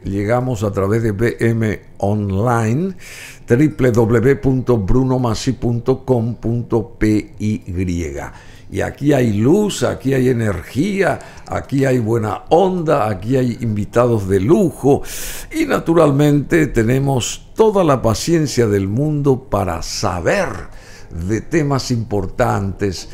llegamos a través de BM Online, www.brunomassi.com.py. Y aquí hay luz, aquí hay energía, aquí hay buena onda, aquí hay invitados de lujo y naturalmente tenemos toda la paciencia del mundo para saber de temas importantes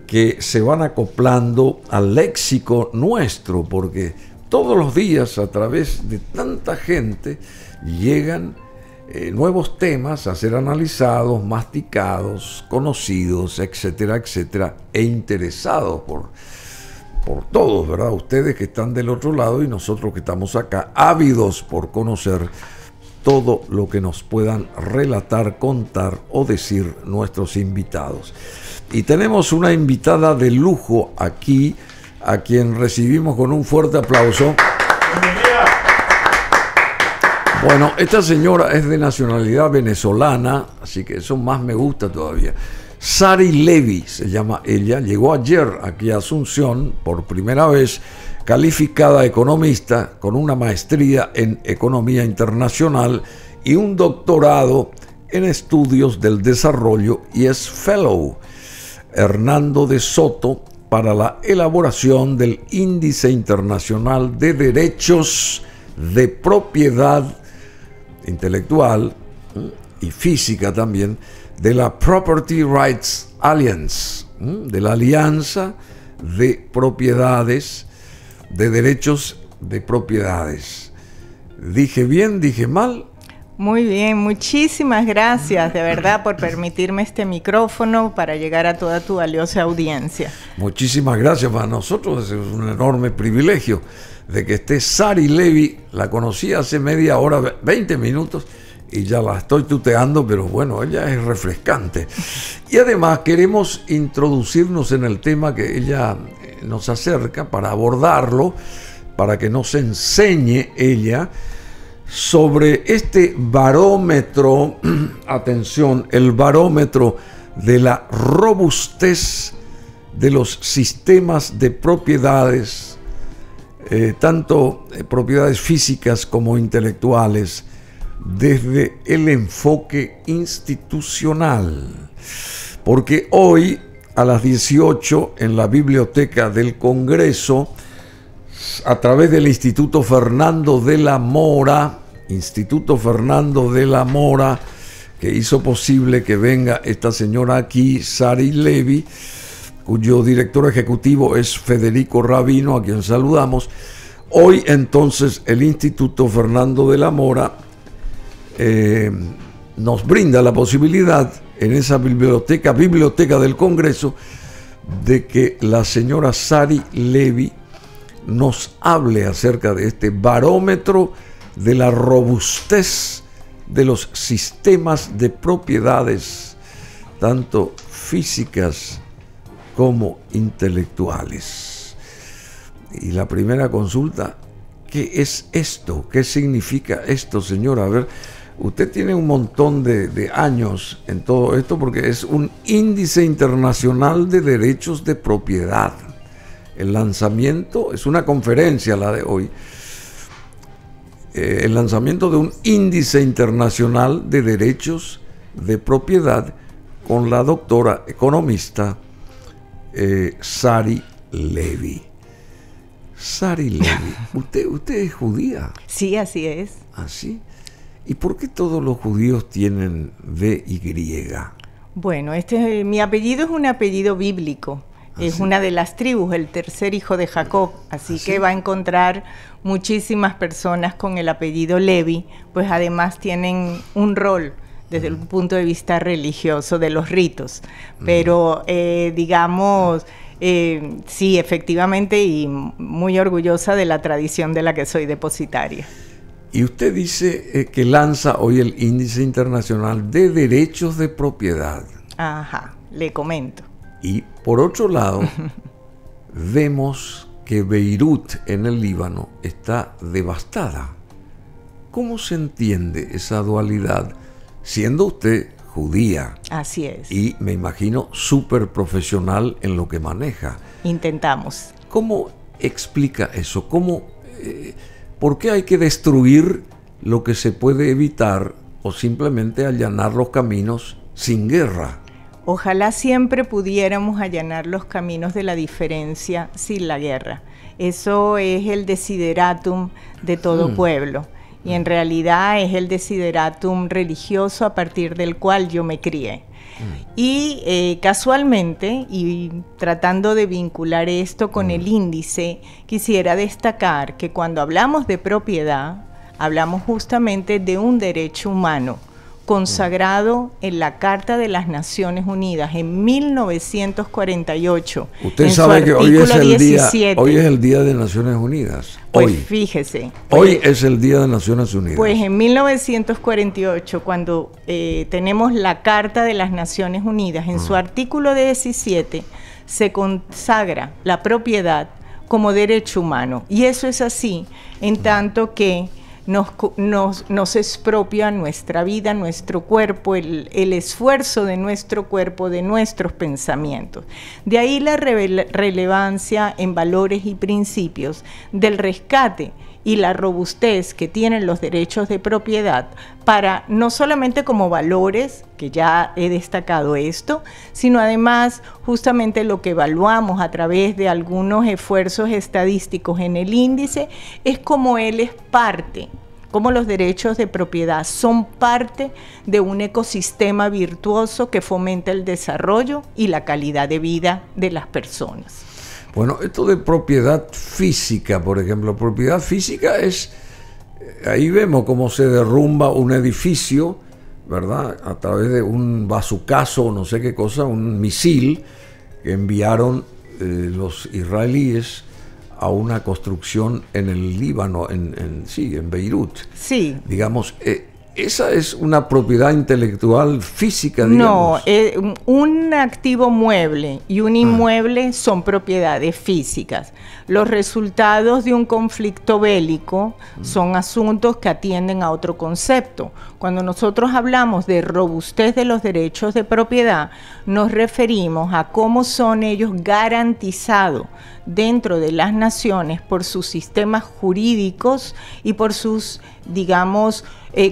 que se van acoplando al léxico nuestro, porque todos los días a través de tanta gente llegan nuevos temas a ser analizados, masticados, conocidos, etcétera, etcétera, e interesados por todos, ¿verdad? Ustedes que están del otro lado y nosotros que estamos acá, ávidos por conocer todo lo que nos puedan relatar, contar o decir nuestros invitados. Y tenemos una invitada de lujo aquí, a quien recibimos con un fuerte aplauso. Bueno, esta señora es de nacionalidad venezolana, así que eso más me gusta todavía. Sari Levy se llama ella, llegó ayer aquí a Asunción por primera vez, calificada economista con una maestría en economía internacional y un doctorado en estudios del desarrollo y es fellow Hernando de Soto para la elaboración del Índice Internacional de Derechos de Propiedad Intelectual y Física también de la Property Rights Alliance, de la Alianza de Propiedades, de Derechos de Propiedades. ¿Dije bien? ¿Dije mal? Muy bien, muchísimas gracias de verdad por permitirme este micrófono para llegar a toda tu valiosa audiencia. Muchísimas gracias, para nosotros es un enorme privilegio de que esté Sari Levy. La conocí hace media hora, 20 minutos, y ya la estoy tuteando, pero bueno, ella es refrescante. Y además queremos introducirnos en el tema que ella nos acerca para abordarlo, para que nos enseñe ella sobre este barómetro, atención, el barómetro de la robustez de los sistemas de propiedades, tanto propiedades físicas como intelectuales, desde el enfoque institucional. Porque hoy a las 18 en la Biblioteca del Congreso, a través del Instituto Fernando de la Mora, que hizo posible que venga esta señora aquí, Sari Levy, cuyo director ejecutivo es Federico Rabino, a quien saludamos. Hoy entonces el Instituto Fernando de la Mora nos brinda la posibilidad en esa biblioteca del Congreso de que la señora Sari Levy nos hable acerca de este barómetro de la robustez de los sistemas de propiedades, tanto físicas como intelectuales. Y la primera consulta, ¿qué es esto? ¿Qué significa esto, señora? A ver, usted tiene un montón de años en todo esto porque es un índice internacional de derechos de propiedad. El lanzamiento es una conferencia, la de hoy. El lanzamiento de un índice internacional de derechos de propiedad con la doctora economista Sari Levy. Sari Levy, ¿usted es judía? Sí, así es. ¿Ah, sí? ¿Y por qué todos los judíos tienen VY? Bueno, mi apellido es un apellido bíblico. Es una de las tribus, el tercer hijo de Jacob, así que va a encontrar muchísimas personas con el apellido Levy, pues además tienen un rol desde el punto de vista religioso de los ritos, pero digamos, sí, efectivamente, y muy orgullosa de la tradición de la que soy depositaria. Y usted dice que lanza hoy el Índice Internacional de Derechos de Propiedad. Ajá, le comento. Y por otro lado, vemos que Beirut en el Líbano está devastada. ¿Cómo se entiende esa dualidad, siendo usted judía? Así es. Y me imagino súper profesional en lo que maneja. Intentamos. ¿Cómo explica eso? ¿Cómo ¿por qué hay que destruir lo que se puede evitar o simplemente allanar los caminos sin guerra? Ojalá siempre pudiéramos allanar los caminos de la diferencia sin la guerra. Eso es el desideratum de todo pueblo. Y en realidad es el desideratum religioso a partir del cual yo me crié. Y casualmente, y tratando de vincular esto con el índice, quisiera destacar que cuando hablamos de propiedad, hablamos justamente de un derecho humano consagrado en la Carta de las Naciones Unidas en 1948. Usted sabe que hoy es el día de Naciones Unidas. Pues fíjese. Hoy es el día de Naciones Unidas. Pues en 1948, cuando tenemos la Carta de las Naciones Unidas, en su artículo 17 se consagra la propiedad como derecho humano. Y eso es así, en tanto que nos expropia nuestra vida, nuestro cuerpo, el esfuerzo de nuestro cuerpo, de nuestros pensamientos. De ahí la relevancia en valores y principios del rescate y la robustez que tienen los derechos de propiedad para no solamente como valores, que ya he destacado esto, sino además justamente lo que evaluamos a través de algunos esfuerzos estadísticos en el índice es como él es parte, como los derechos de propiedad son parte de un ecosistema virtuoso que fomenta el desarrollo y la calidad de vida de las personas. Bueno, esto de propiedad física, por ejemplo, propiedad física es, ahí vemos cómo se derrumba un edificio, ¿verdad? A través de un bazucazo o no sé qué cosa, un misil que enviaron los israelíes a una construcción en el Líbano, en Beirut. Sí. Digamos, esa es una propiedad intelectual física, digamos. No, un activo mueble y un inmueble son propiedades físicas. Los resultados de un conflicto bélico son asuntos que atienden a otro concepto. Cuando nosotros hablamos de robustez de los derechos de propiedad, nos referimos a cómo son ellos garantizados dentro de las naciones por sus sistemas jurídicos y por sus, digamos,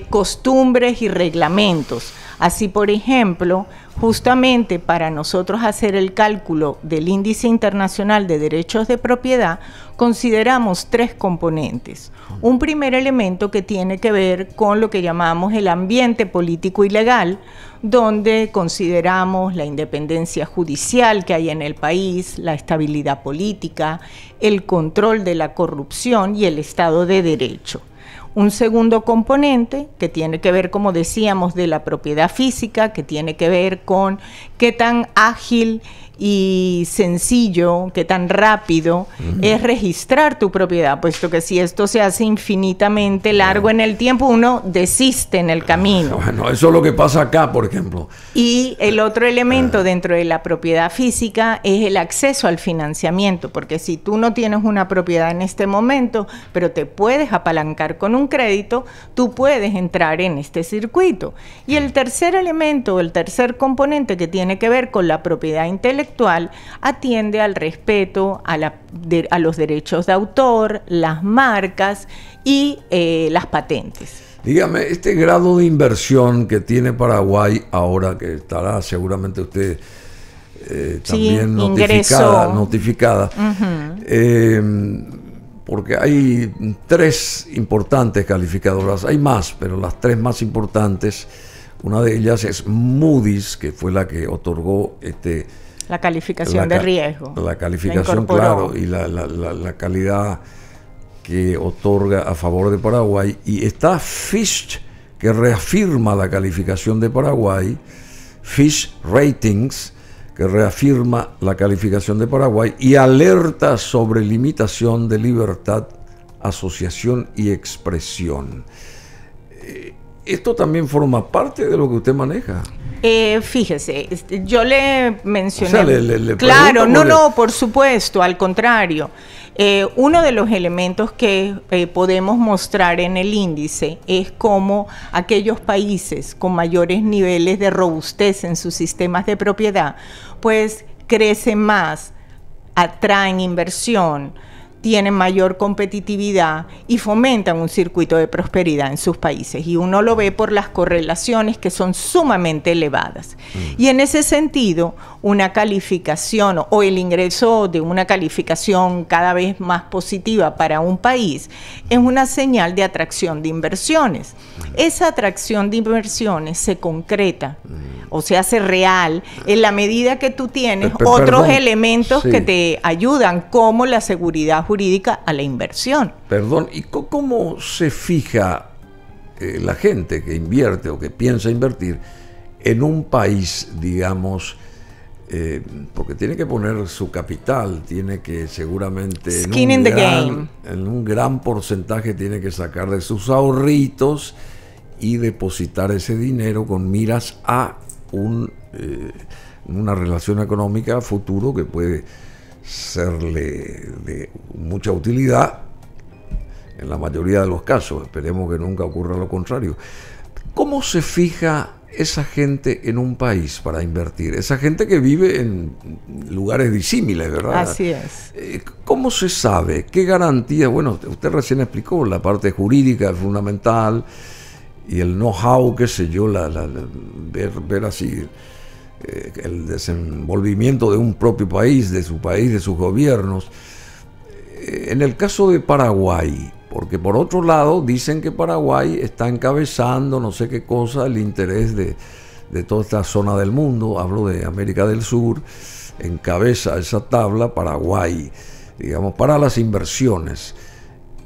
costumbres y reglamentos. Así, por ejemplo, justamente para nosotros hacer el cálculo del Índice Internacional de Derechos de Propiedad, consideramos 3 componentes. Un primer elemento que tiene que ver con lo que llamamos el ambiente político y legal, donde consideramos la independencia judicial que hay en el país, la estabilidad política, el control de la corrupción y el Estado de Derecho. Un segundo componente que tiene que ver, como decíamos, de la propiedad física, que tiene que ver con qué tan ágil y sencillo, qué tan rápido es registrar tu propiedad, puesto que si esto se hace infinitamente largo en el tiempo, uno desiste en el camino. Bueno, eso es lo que pasa acá, por ejemplo. Y el otro elemento dentro de la propiedad física es el acceso al financiamiento, porque si tú no tienes una propiedad en este momento, pero te puedes apalancar con un crédito, tú puedes entrar en este circuito. Y el tercer elemento, el tercer componente que tiene que ver con la propiedad intelectual, atiende al respeto a los derechos de autor, las marcas y las patentes. Dígame, este grado de inversión que tiene Paraguay ahora, que estará seguramente usted también notificada, porque hay 3 importantes calificadoras, hay más, pero las 3 más importantes, una de ellas es Moody's, que fue la que otorgó la calificación de riesgo. La calificación, claro, y la calidad que otorga a favor de Paraguay. Y está Fitch, que reafirma la calificación de Paraguay, Fitch Ratings, que reafirma la calificación de Paraguay y alerta sobre limitación de libertad, asociación y expresión. ¿Esto también forma parte de lo que usted maneja? Fíjese, yo le mencioné... O sea, le claro, por supuesto, al contrario. Uno de los elementos que podemos mostrar en el índice es cómo aquellos países con mayores niveles de robustez en sus sistemas de propiedad, pues crecen más, atraen inversión, tienen mayor competitividad y fomentan un circuito de prosperidad en sus países. Y uno lo ve por las correlaciones que son sumamente elevadas. Y en ese sentido, una calificación o el ingreso de una calificación cada vez más positiva para un país es una señal de atracción de inversiones. Esa atracción de inversiones se concreta o se hace real en la medida que tú tienes otros elementos que te ayudan, como la seguridad jurídica a la inversión. Perdón, ¿y cómo se fija la gente que invierte o que piensa invertir en un país, digamos, porque tiene que poner su capital, tiene que seguramente en un gran porcentaje tiene que sacar de sus ahorritos y depositar ese dinero con miras a una relación económica a futuro que puede serle de mucha utilidad en la mayoría de los casos? Esperemos que nunca ocurra lo contrario. ¿Cómo se fija esa gente en un país para invertir? Esa gente que vive en lugares disímiles, ¿verdad? Así es. ¿Cómo se sabe? ¿Qué garantía? Bueno, usted recién explicó, la parte jurídica es fundamental y el know-how, qué sé yo, ver así el desenvolvimiento de un propio país, de sus gobiernos. En el caso de Paraguay, porque por otro lado dicen que Paraguay está encabezando no sé qué cosa, el interés de toda esta zona del mundo, hablo de América del Sur, encabeza esa tabla Paraguay, digamos, para las inversiones.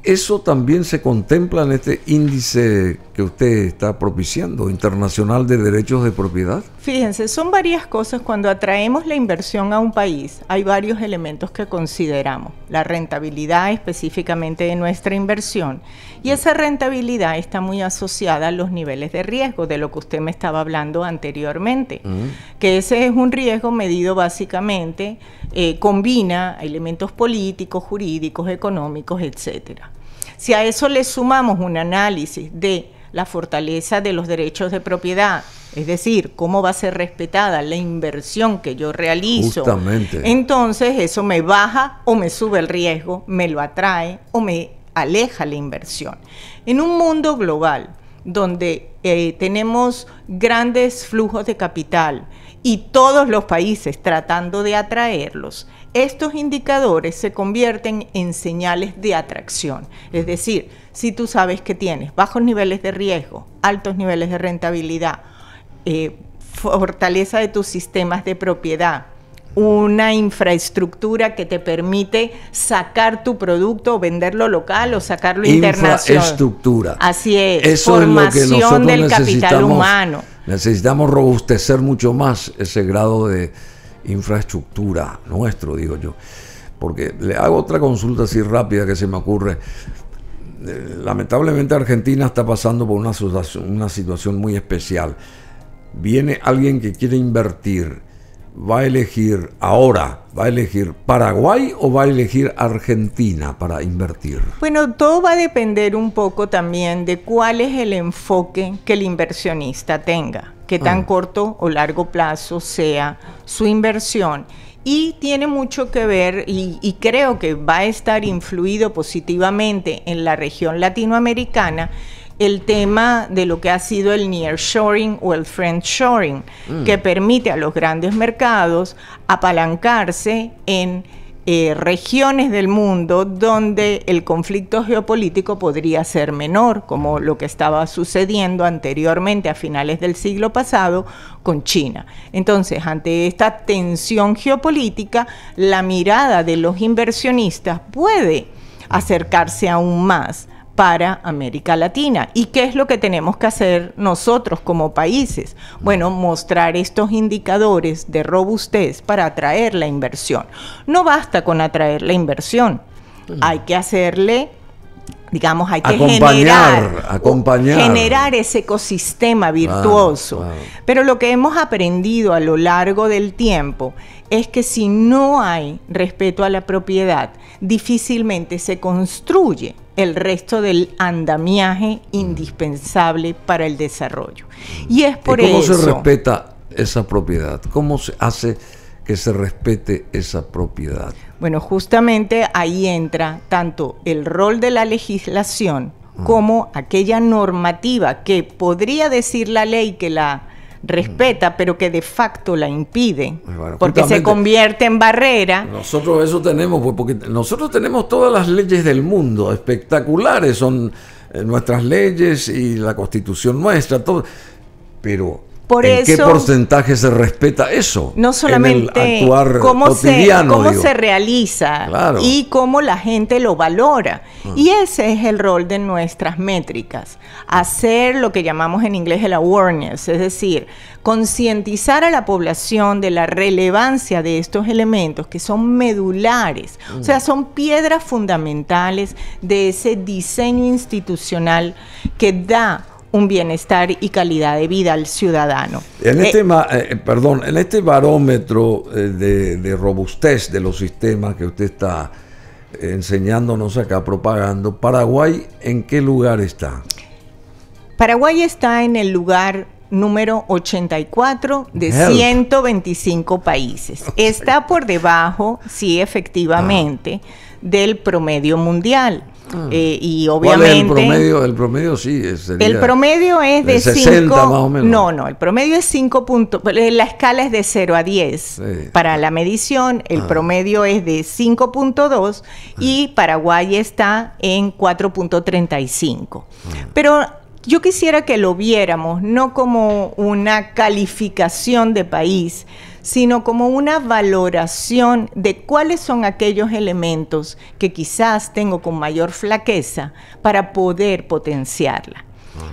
¿Eso también se contempla en este índice que usted está propiciando, internacional de derechos de propiedad? Fíjense, son varias cosas. Cuando atraemos la inversión a un país, hay varios elementos que consideramos. La rentabilidad específicamente de nuestra inversión. Y esa rentabilidad está muy asociada a los niveles de riesgo, de lo que usted me estaba hablando anteriormente. Que ese es un riesgo medido básicamente, combina elementos políticos, jurídicos, económicos, etcétera. Si a eso le sumamos un análisis de la fortaleza de los derechos de propiedad, es decir, cómo va a ser respetada la inversión que yo realizo, justamente, entonces eso me baja o me sube el riesgo, me lo atrae o me aleja la inversión. En un mundo global donde tenemos grandes flujos de capital y todos los países tratando de atraerlos, estos indicadores se convierten en señales de atracción. Es decir, si tú sabes que tienes bajos niveles de riesgo, altos niveles de rentabilidad, fortaleza de tus sistemas de propiedad, una infraestructura que te permite sacar tu producto o venderlo local o sacarlo internacional. Infraestructura. Así es. Eso formación es lo que nosotros del capital humano. Necesitamos robustecer mucho más ese grado de infraestructura nuestro, digo yo. Porque le hago otra consulta así rápida que se me ocurre. Lamentablemente Argentina está pasando por una situación muy especial. Viene alguien que quiere invertir. ¿Va a elegir Paraguay o va a elegir Argentina para invertir? Bueno, todo va a depender un poco también de cuál es el enfoque que el inversionista tenga, qué tan corto o largo plazo sea su inversión. Y tiene mucho que ver, y creo que va a estar influido positivamente en la región latinoamericana, el tema de lo que ha sido el nearshoring o el friendshoring, que permite a los grandes mercados apalancarse en regiones del mundo donde el conflicto geopolítico podría ser menor, como lo que estaba sucediendo anteriormente a finales del siglo pasado con China. Entonces, ante esta tensión geopolítica, la mirada de los inversionistas puede acercarse aún más para América Latina. ¿Y qué es lo que tenemos que hacer nosotros como países? Bueno, mostrar estos indicadores de robustez para atraer la inversión. No basta con atraer la inversión, hay que hacerle, digamos, hay que generar ese ecosistema virtuoso. Claro. Pero lo que hemos aprendido a lo largo del tiempo es que si no hay respeto a la propiedad, difícilmente se construye el resto del andamiaje indispensable para el desarrollo. Y es por eso... ¿Cómo se respeta esa propiedad? ¿Cómo se hace que se respete esa propiedad? Bueno, justamente ahí entra tanto el rol de la legislación como aquella normativa que podría decir la ley que la respeta, pero que de facto la impide, Bueno, porque se convierte en barrera. Nosotros eso tenemos, pues, porque nosotros tenemos todas las leyes del mundo, espectaculares son nuestras leyes y la Constitución nuestra, todo, pero ¿en qué porcentaje se respeta eso? No solamente en el actuar cómo cotidiano, se realiza, claro, y cómo la gente lo valora. Y ese es el rol de nuestras métricas, hacer lo que llamamos en inglés el awareness, es decir, concientizar a la población de la relevancia de estos elementos que son medulares, o sea, son piedras fundamentales de ese diseño institucional que da un bienestar y calidad de vida al ciudadano. En este barómetro de robustez de los sistemas que usted está enseñándonos acá, propagando, ¿Paraguay en qué lugar está? Paraguay está en el lugar número 84 de 125 países. Está por debajo, sí, efectivamente, del promedio mundial. Y obviamente ¿cuál es el promedio? El promedio sí sería el promedio es de 60 más o menos. No, el promedio es 5 puntos. La escala es de 0 a 10. Sí. Para la medición, el promedio es de 5.2 y Paraguay está en 4.35. Pero yo quisiera que lo viéramos no como una calificación de país, sino como una valoración de cuáles son aquellos elementos que quizás tengo con mayor flaqueza para poder potenciarla.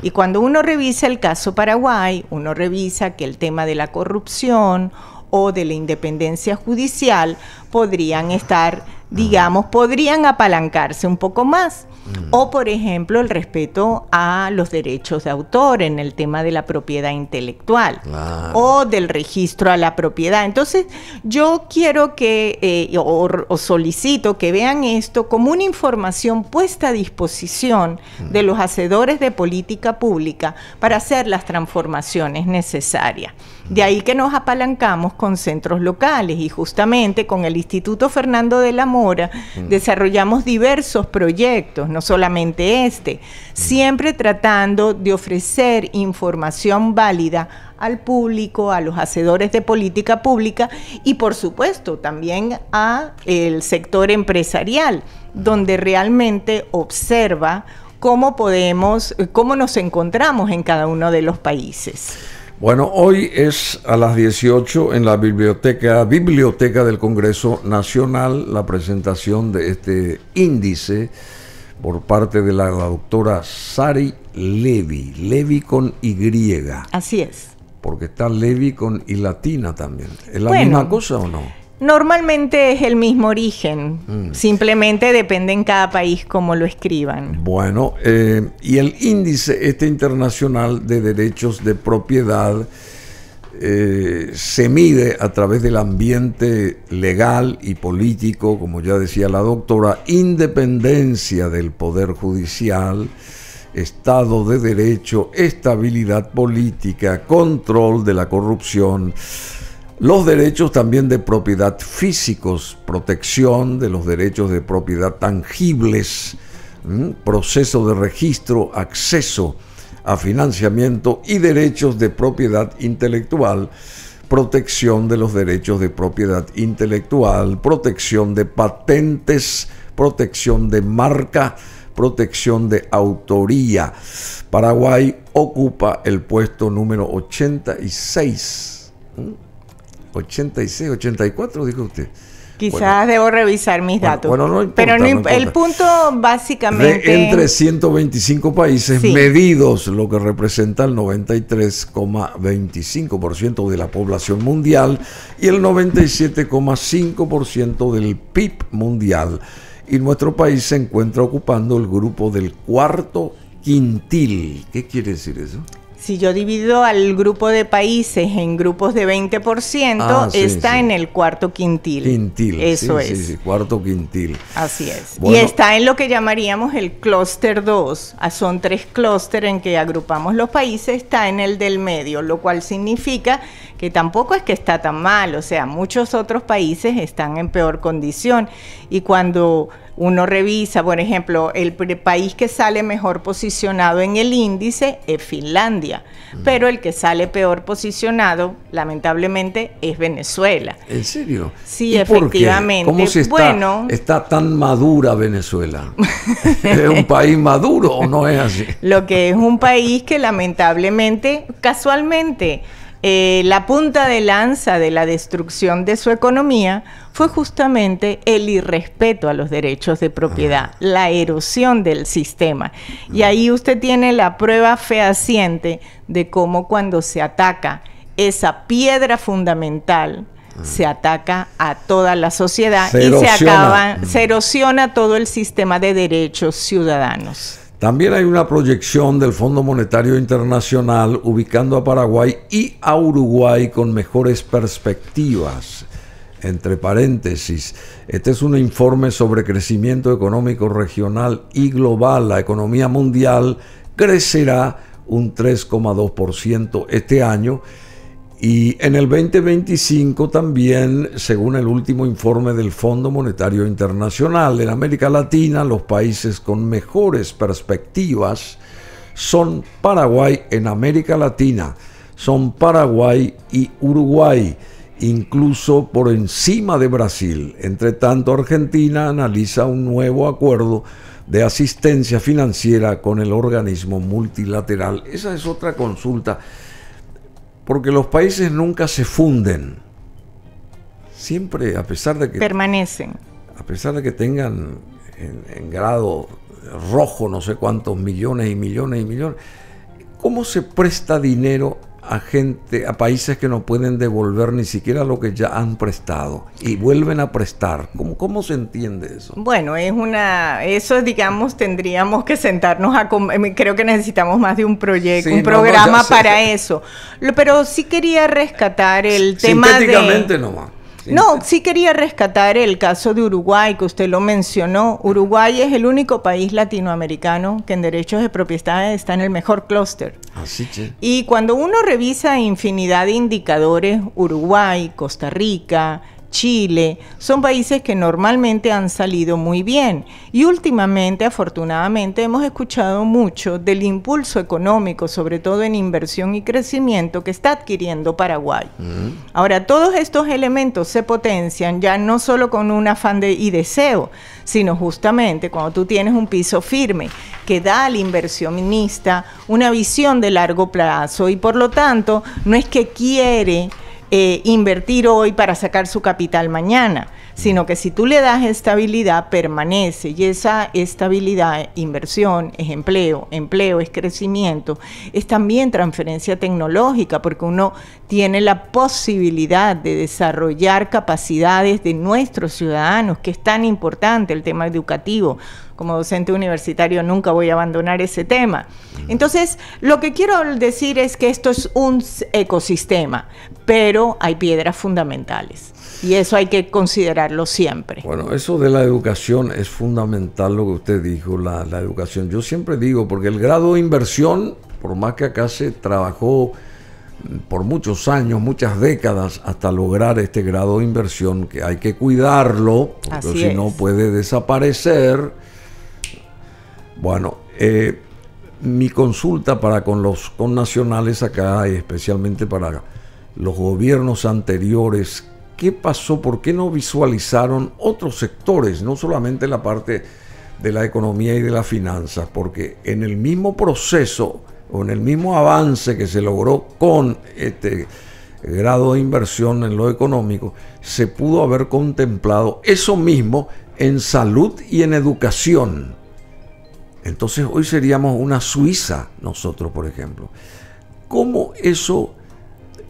Y cuando uno revisa el caso Paraguay, uno revisa que el tema de la corrupción o de la independencia judicial podrían estar, digamos, podrían apalancarse un poco más. O, por ejemplo, el respeto a los derechos de autor en el tema de la propiedad intelectual, o del registro a la propiedad. Entonces, yo quiero que, o solicito que vean esto como una información puesta a disposición de los hacedores de política pública para hacer las transformaciones necesarias. De ahí que nos apalancamos con centros locales y justamente con el Instituto Fernando de la Mora desarrollamos diversos proyectos, no solamente siempre tratando de ofrecer información válida al público, a los hacedores de política pública y por supuesto también a el sector empresarial, donde realmente observa cómo nos encontramos en cada uno de los países. Bueno, hoy es a las 18 en la Biblioteca del Congreso Nacional la presentación de este índice por parte de la doctora Sari Levy, Levy con Y. Así es. Porque está Levy con I latina también. ¿Es la misma cosa o no? Normalmente es el mismo origen, simplemente depende en cada país cómo lo escriban. Bueno, y el índice internacional de derechos de propiedad se mide a través del ambiente legal y político, como ya decía la doctora, independencia del Poder Judicial, Estado de Derecho, estabilidad política, control de la corrupción, los derechos también de propiedad físicos, protección de los derechos de propiedad tangibles, proceso de registro, acceso a financiamiento y derechos de propiedad intelectual, protección de los derechos de propiedad intelectual, protección de patentes, protección de marca, protección de autoría. Paraguay ocupa el puesto número 86. 86, 84, dijo usted. Quizás debo revisar mis datos. Bueno, no importa, pero no importa. El punto básicamente... entre 125 países medidos, lo que representa el 93,25% de la población mundial y el 97,5% del PIB mundial. Y nuestro país se encuentra ocupando el grupo del cuarto quintil. ¿Qué quiere decir eso? Si yo divido al grupo de países en grupos de 20%, está en el cuarto quintil. Quintil, eso es. Sí, cuarto quintil. Así es. Bueno. Y está en lo que llamaríamos el clúster 2. Son 3 clústeres en que agrupamos los países, está en el del medio, lo cual significa que tampoco es que está tan mal, o sea, muchos otros países están en peor condición. Y cuando uno revisa, por ejemplo, el país que sale mejor posicionado en el índice es Finlandia, pero el que sale peor posicionado, lamentablemente, es Venezuela. ¿En serio? Sí, efectivamente. ¿Cómo se está tan madura Venezuela? ¿Es un país maduro o no es así? Lo que es un país que lamentablemente, casualmente, la punta de lanza de la destrucción de su economía fue justamente el irrespeto a los derechos de propiedad, la erosión del sistema. Y ahí usted tiene la prueba fehaciente de cómo cuando se ataca esa piedra fundamental, se ataca a toda la sociedad y se erosiona todo el sistema de derechos ciudadanos. También hay una proyección del Fondo Monetario Internacional ubicando a Paraguay y a Uruguay con mejores perspectivas. Entre paréntesis, este es un informe sobre crecimiento económico regional y global. La economía mundial crecerá un 3,2% este año. Y en el 2025 también, según el último informe del Fondo Monetario Internacional, en América Latina los países con mejores perspectivas son Paraguay en América Latina, son Paraguay y Uruguay, incluso por encima de Brasil. Entre tanto, Argentina analiza un nuevo acuerdo de asistencia financiera con el organismo multilateral. Esa es otra consulta. Porque los países nunca se funden. Siempre, a pesar de que... permanecen. A pesar de que tengan en grado rojo no sé cuántos millones y millones y millones. ¿Cómo se presta dinero a países que no pueden devolver ni siquiera lo que ya han prestado y vuelven a prestar? ¿Cómo se entiende eso? Bueno, eso digamos tendríamos que sentarnos creo que necesitamos más de un proyecto, un programa para eso. Pero sí quería rescatar el tema de... Sintéticamente nomás. No, sí quería rescatar el caso de Uruguay, que usted lo mencionó. Uruguay es el único país latinoamericano que en derechos de propiedad está en el mejor clúster. Así que... Y cuando uno revisa infinidad de indicadores, Uruguay, Costa Rica, Chile, son países que normalmente han salido muy bien. Y últimamente, afortunadamente, hemos escuchado mucho del impulso económico, sobre todo en inversión y crecimiento, que está adquiriendo Paraguay. Ahora, todos estos elementos se potencian ya no solo con un afán y deseo, sino justamente cuando tú tienes un piso firme que da al inversionista una visión de largo plazo y por lo tanto no es que quiere invertir hoy para sacar su capital mañana, sino que si tú le das estabilidad, permanece, y esa estabilidad, inversión, es empleo, empleo es crecimiento, es también transferencia tecnológica, porque uno tiene la posibilidad de desarrollar capacidades de nuestros ciudadanos, que es tan importante el tema educativo. Como docente universitario nunca voy a abandonar ese tema. Entonces, lo que quiero decir es que esto es un ecosistema, pero hay piedras fundamentales y eso hay que considerarlo siempre. Bueno, eso de la educación es fundamental, lo que usted dijo, la educación. Yo siempre digo, porque el grado de inversión, por más que acá se trabajó por muchos años, muchas décadas, hasta lograr este grado de inversión, que hay que cuidarlo, porque si no puede desaparecer. Bueno, mi consulta para con los connacionales acá, y especialmente para los gobiernos anteriores, ¿qué pasó? ¿Por qué no visualizaron otros sectores, no solamente la parte de la economía y de las finanzas? Porque en el mismo proceso o en el mismo avance que se logró con este grado de inversión en lo económico, se pudo haber contemplado eso mismo en salud y en educación. Entonces hoy seríamos una Suiza nosotros, por ejemplo. ¿Cómo eso,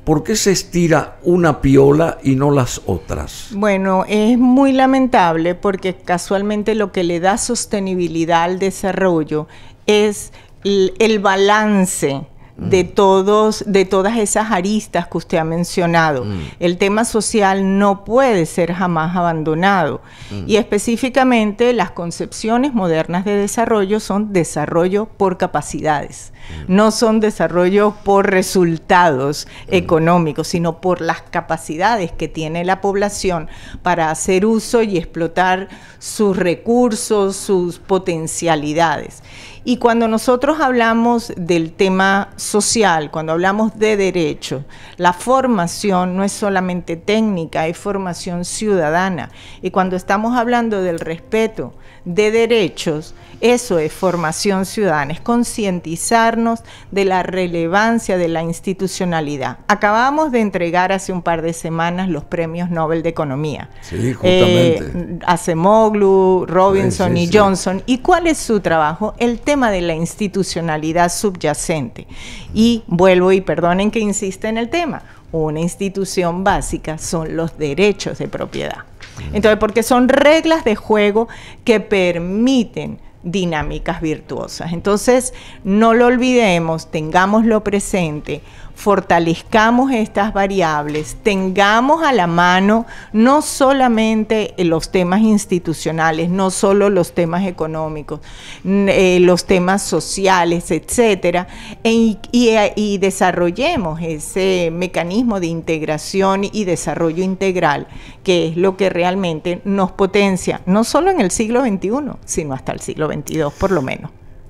por qué se estira una piola y no las otras? Bueno, es muy lamentable porque casualmente lo que le da sostenibilidad al desarrollo es el balance de todas esas aristas que usted ha mencionado. El tema social no puede ser jamás abandonado. Y específicamente las concepciones modernas de desarrollo son desarrollo por capacidades. No son desarrollo por resultados económicos, sino por las capacidades que tiene la población para hacer uso y explotar sus recursos, sus potencialidades. Y cuando nosotros hablamos del tema social, cuando hablamos de derechos, la formación no es solamente técnica, es formación ciudadana. Y cuando estamos hablando del respeto de derechos, eso es formación ciudadana, es concientizarnos de la relevancia de la institucionalidad. Acabamos de entregar hace un par de semanas los premios Nobel de Economía. Sí, justamente. Acemoglu, Robinson sí, y Johnson. ¿Y cuál es su trabajo? El tema de la institucionalidad subyacente. Y vuelvo, y perdonen que insista en el tema, una institución básica son los derechos de propiedad. Entonces, porque son reglas de juego que permiten dinámicas virtuosas. Entonces, no lo olvidemos, tengámoslo presente, fortalezcamos estas variables, tengamos a la mano no solamente los temas institucionales, no solo los temas económicos, los temas sociales, etcétera, y desarrollemos ese mecanismo de integración y desarrollo integral, que es lo que realmente nos potencia, no solo en el siglo XXI, sino hasta el siglo XXII, por lo menos.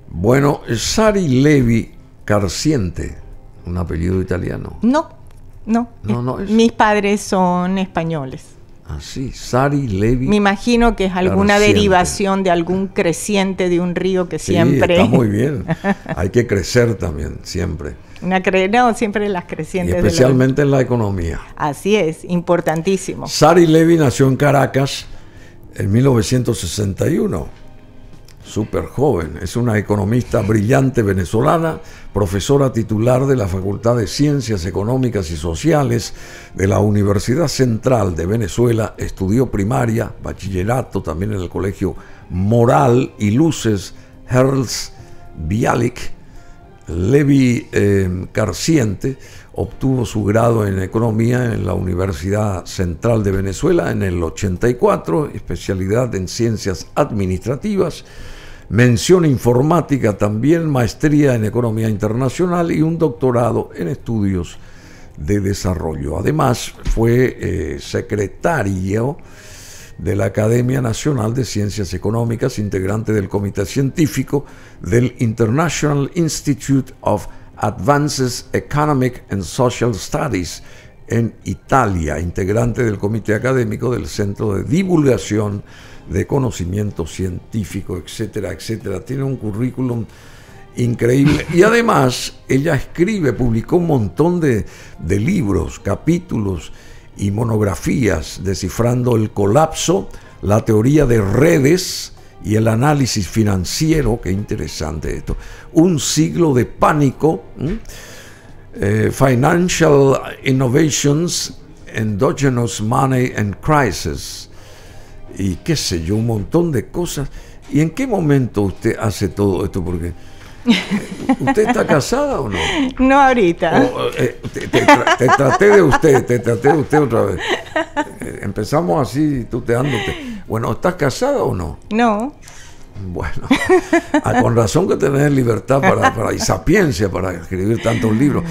Bueno, Sari Levi Carsiente, un apellido italiano. No. Mis padres son españoles. Ah, sí, Sari Levi. Me imagino que es alguna Carsiente. Derivación de algún creciente de un río que siempre... Sí, está muy bien. Hay que crecer también, siempre. Siempre las crecientes. Y especialmente en la economía. Así es, importantísimo. Sari Levi nació en Caracas en 1961. Súper joven, es una economista brillante venezolana, profesora titular de la Facultad de Ciencias Económicas y Sociales de la Universidad Central de Venezuela, estudió primaria, bachillerato también en el Colegio Moral y Luces Herls Bialik. Levi Carsiente obtuvo su grado en Economía en la Universidad Central de Venezuela en el 84, especialidad en Ciencias Administrativas, mención informática también, maestría en Economía Internacional y un doctorado en Estudios de Desarrollo. Además, fue secretario de la Academia Nacional de Ciencias Económicas, integrante del Comité Científico del International Institute of Advanced Economic and Social Studies en Italia, integrante del Comité Académico del Centro de Divulgación de Conocimiento Científico, etcétera, etcétera. Tiene un currículum increíble y además ella publicó un montón de libros, capítulos y monografías descifrando el colapso, la teoría de redes y el análisis financiero. Qué interesante esto. Un siglo de pánico, Financial Innovations, Endogenous Money and Crisis, y qué sé yo, un montón de cosas. ¿Y en qué momento usted hace todo esto? Porque ¿usted está casada o no? No ahorita. Te traté de usted otra vez. Empezamos así, tuteándote. Bueno, ¿estás casada o no? No. Bueno, con razón que tenés libertad y sapiencia para escribir tantos libros.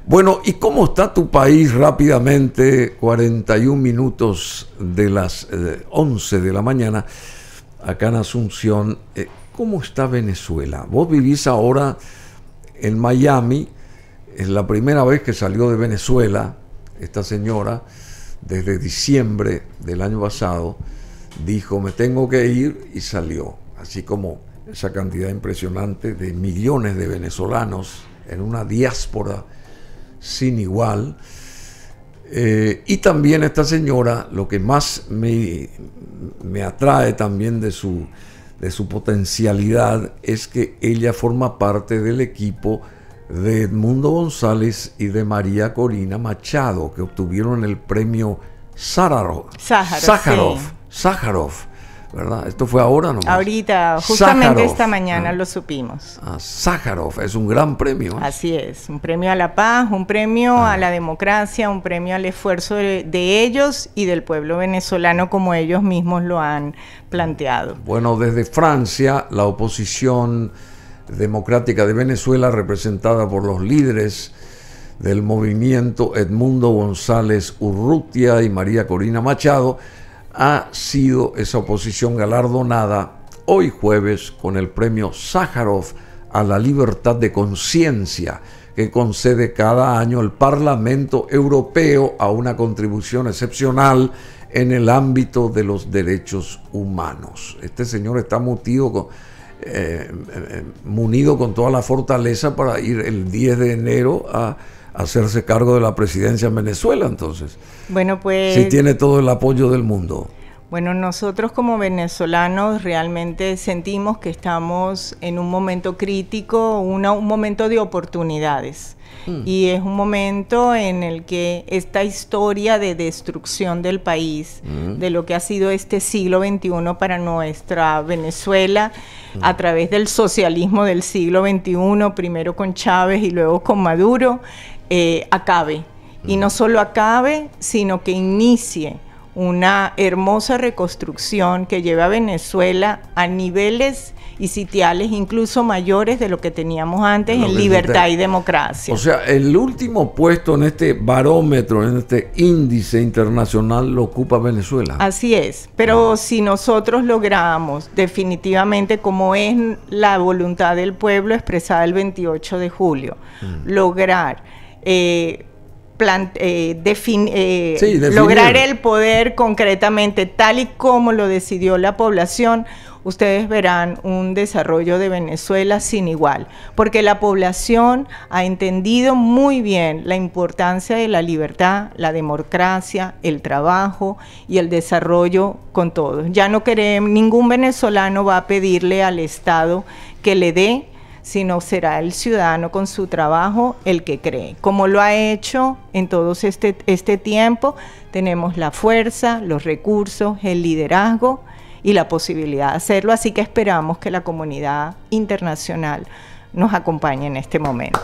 Bueno, ¿y cómo está tu país rápidamente? 41 minutos de las 11 de la mañana, acá en Asunción. ¿Cómo está Venezuela? Vos vivís ahora en Miami, es la primera vez que salió de Venezuela esta señora, desde diciembre del año pasado, dijo, me tengo que ir, y salió. Así como esa cantidad impresionante de millones de venezolanos en una diáspora sin igual. Y también esta señora, lo que más me atrae también de su potencialidad, es que ella forma parte del equipo de Edmundo González y de María Corina Machado, que obtuvieron el premio Sájarov ¿verdad? Esto fue ahora nomás. Ahorita, justamente Sájarov. esta mañana lo supimos. Sájarov, es un gran premio. Así es, un premio a la paz, un premio a la democracia, un premio al esfuerzo de ellos y del pueblo venezolano como ellos mismos lo han planteado. Bueno, desde Francia, la oposición democrática de Venezuela, representada por los líderes del movimiento Edmundo González Urrutia y María Corina Machado, ha sido esa oposición galardonada hoy jueves con el premio Sájarov a la libertad de conciencia que concede cada año el Parlamento Europeo a una contribución excepcional en el ámbito de los derechos humanos. Este señor está munido con toda la fortaleza para ir el 10 de enero a hacerse cargo de la presidencia en Venezuela, entonces. Bueno, pues... Sí tiene todo el apoyo del mundo. Bueno, nosotros como venezolanos realmente sentimos que estamos en un momento crítico, un momento de oportunidades. Y es un momento en el que esta historia de destrucción del país, de lo que ha sido este siglo XXI para nuestra Venezuela, a través del socialismo del siglo XXI, primero con Chávez y luego con Maduro, acabe. Y no solo acabe, sino que inicie una hermosa reconstrucción que lleve a Venezuela a niveles y sitiales incluso mayores de lo que teníamos antes en libertad y democracia. O sea, el último puesto en este barómetro, en este índice internacional, lo ocupa Venezuela. Así es, pero si nosotros logramos definitivamente, como es la voluntad del pueblo expresada el 28 de julio, lograr lograr el poder concretamente tal y como lo decidió la población, ustedes verán un desarrollo de Venezuela sin igual, porque la población ha entendido muy bien la importancia de la libertad, la democracia, el trabajo y el desarrollo con todos. Ya no queremos, ningún venezolano va a pedirle al Estado que le dé, sino será el ciudadano con su trabajo el que cree. Como lo ha hecho en todo este tiempo, tenemos la fuerza, los recursos, el liderazgo y la posibilidad de hacerlo, así que esperamos que la comunidad internacional nos acompañe en este momento.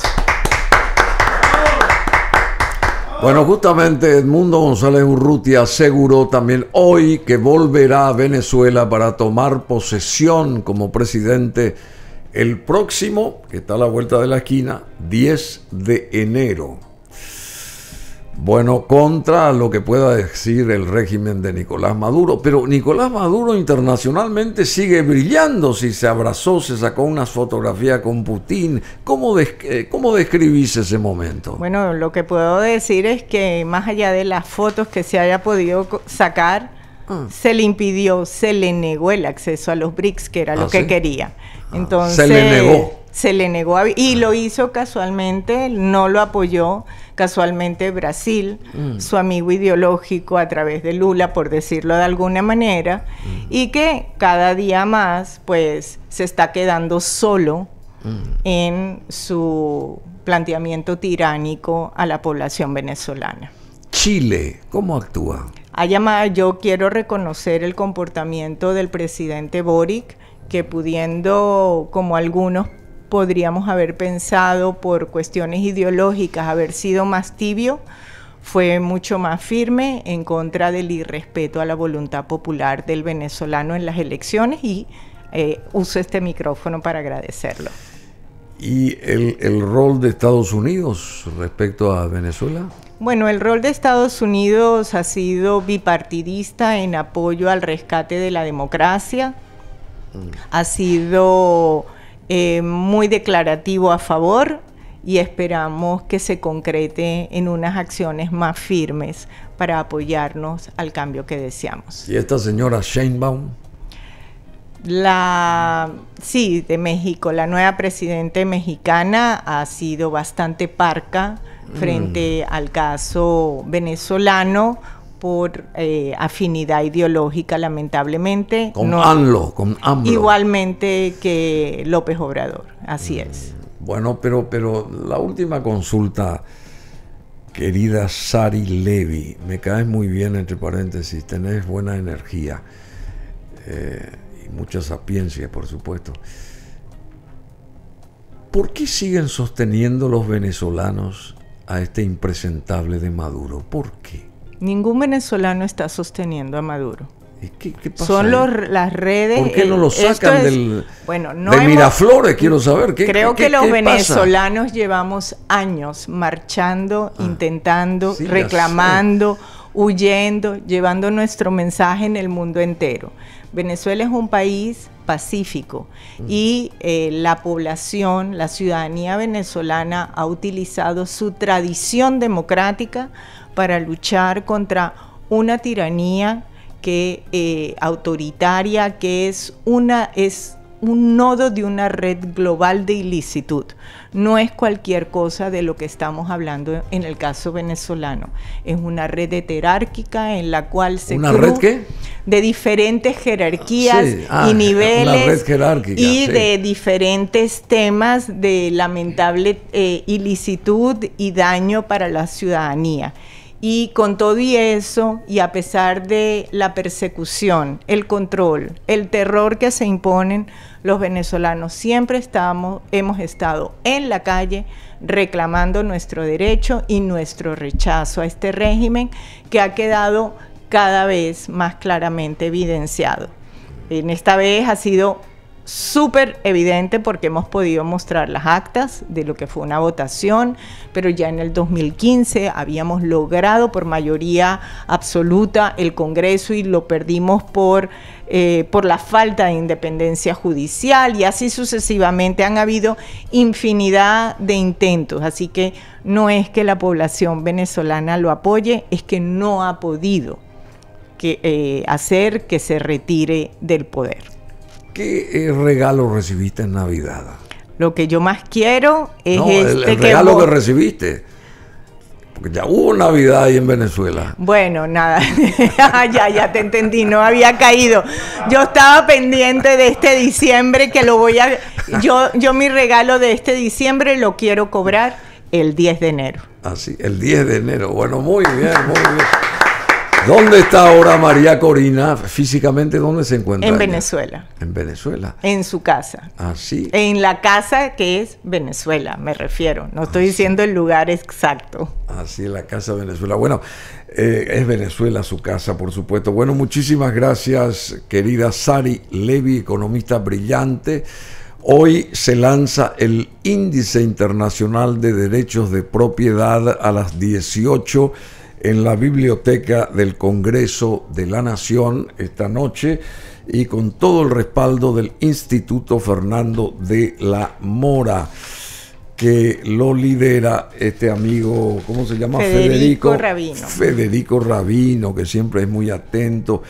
Bueno, justamente Edmundo González Urrutia aseguró también hoy que volverá a Venezuela para tomar posesión como presidente el próximo, que está a la vuelta de la esquina, 10 de enero. Bueno, contra lo que pueda decir el régimen de Nicolás Maduro, pero Nicolás Maduro internacionalmente sigue brillando. Si se abrazó, se sacó unas fotografías con Putin. ¿Cómo describís ese momento? Bueno, lo que puedo decir es que más allá de las fotos que se haya podido sacar, se le impidió, se le negó el acceso a los BRICS, que era lo que quería. Entonces, se le negó. Se le negó y lo hizo casualmente, no lo apoyó casualmente Brasil, su amigo ideológico a través de Lula, por decirlo de alguna manera, y que cada día más pues se está quedando solo en su planteamiento tiránico a la población venezolana. Chile, ¿cómo actúa? Yo quiero reconocer el comportamiento del presidente Boric, que pudiendo, como algunos podríamos haber pensado por cuestiones ideológicas, haber sido más tibio, fue mucho más firme en contra del irrespeto a la voluntad popular del venezolano en las elecciones y uso este micrófono para agradecerlo. ¿Y el rol de Estados Unidos respecto a Venezuela? Bueno, el rol de Estados Unidos ha sido bipartidista en apoyo al rescate de la democracia, ha sido muy declarativo a favor y esperamos que se concrete en unas acciones más firmes para apoyarnos al cambio que deseamos. ¿Y esta señora Sheinbaum? Sí, de México, la nueva presidenta mexicana ha sido bastante parca frente al caso venezolano por afinidad ideológica, lamentablemente. Con AMLO. Igualmente que López Obrador, así es. Bueno, pero la última consulta, querida Sari Levy, me caes muy bien, entre paréntesis, tenés buena energía. y mucha sapiencia, por supuesto. ¿Por qué siguen sosteniendo los venezolanos a este impresentable de Maduro? ¿Por qué? Ningún venezolano está sosteniendo a Maduro. ¿Qué pasa? Son las redes. ¿Por qué no lo sacan de Miraflores? Quiero saber. Creo que los venezolanos llevamos años marchando, intentando, reclamando, huyendo, llevando nuestro mensaje en el mundo entero. Venezuela es un país pacífico y la población, la ciudadanía venezolana ha utilizado su tradición democrática para luchar contra una tiranía autoritaria, que es un nodo de una red global de ilicitud. No es cualquier cosa de lo que estamos hablando en el caso venezolano. Es una red heterárquica en la cual se ¿Una red qué? De diferentes jerarquías y niveles y de diferentes temas de lamentable ilicitud y daño para la ciudadanía. Y con todo y eso, y a pesar de la persecución, el control, el terror que se imponen, los venezolanos siempre hemos estado en la calle reclamando nuestro derecho y nuestro rechazo a este régimen que ha quedado cada vez más claramente evidenciado. En esta vez ha sido súper evidente porque hemos podido mostrar las actas de lo que fue una votación, pero ya en el 2015 habíamos logrado por mayoría absoluta el Congreso y lo perdimos por la falta de independencia judicial, y así sucesivamente. Han habido infinidad de intentos, así que no es que la población venezolana lo apoye, es que no ha podido hacer que se retire del poder. ¿Qué regalo recibiste en Navidad? Lo que yo más quiero es el regalo que recibiste. Porque ya hubo Navidad ahí en Venezuela. Bueno, nada, ya te entendí, no había caído. Yo estaba pendiente de este diciembre que lo voy a... Yo mi regalo de este diciembre lo quiero cobrar el 10 de enero. Así, el 10 de enero. Bueno, muy bien, muy bien. ¿Dónde está ahora María Corina? Físicamente, ¿dónde se encuentra? En Venezuela. ¿En Venezuela? En su casa. Ah, sí. En la casa que es Venezuela, me refiero. No estoy diciendo el lugar exacto. Ah, sí, la casa de Venezuela. Bueno, es Venezuela su casa, por supuesto. Bueno, muchísimas gracias, querida Sari Levy, economista brillante. Hoy se lanza el Índice Internacional de Derechos de Propiedad a las 18 en la Biblioteca del Congreso de la Nación esta noche, y con todo el respaldo del Instituto Fernando de la Mora, que lo lidera este amigo, ¿cómo se llama? Federico Rabino. Federico Rabino, que siempre es muy atento,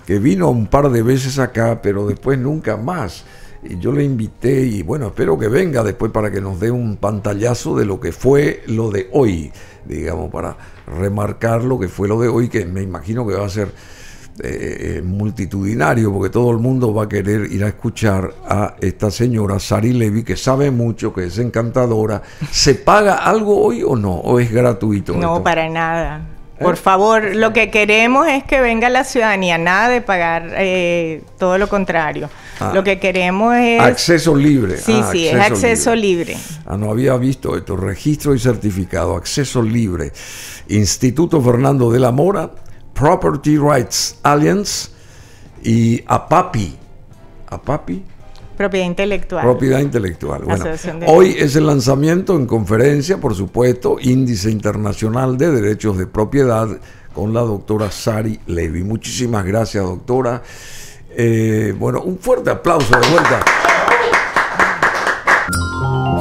que vino un par de veces acá, pero después nunca más. Y yo le invité, y bueno, espero que venga después para que nos dé un pantallazo de lo que fue lo de hoy, digamos, para remarcar lo que fue lo de hoy, que me imagino que va a ser multitudinario, porque todo el mundo va a querer ir a escuchar a esta señora Sari Levy, que sabe mucho, que es encantadora. ¿Se paga algo hoy o no? ¿O es gratuito? No, esto? Para nada. Por favor, lo que queremos es que venga la ciudadanía, nada de pagar, todo lo contrario. Lo que queremos es... Acceso libre. Sí, es acceso libre. No había visto esto, registro y certificado, acceso libre. Instituto Fernando de la Mora, Property Rights Alliance y APAPI. ¿APAPI? Propiedad intelectual. Propiedad intelectual. Bueno, hoy es el lanzamiento en conferencia, por supuesto, Índice Internacional de Derechos de Propiedad, con la doctora Sari Levy. Muchísimas gracias, doctora. Bueno, un fuerte aplauso de vuelta.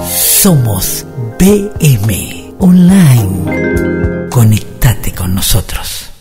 Somos BM Online. Conectate con nosotros.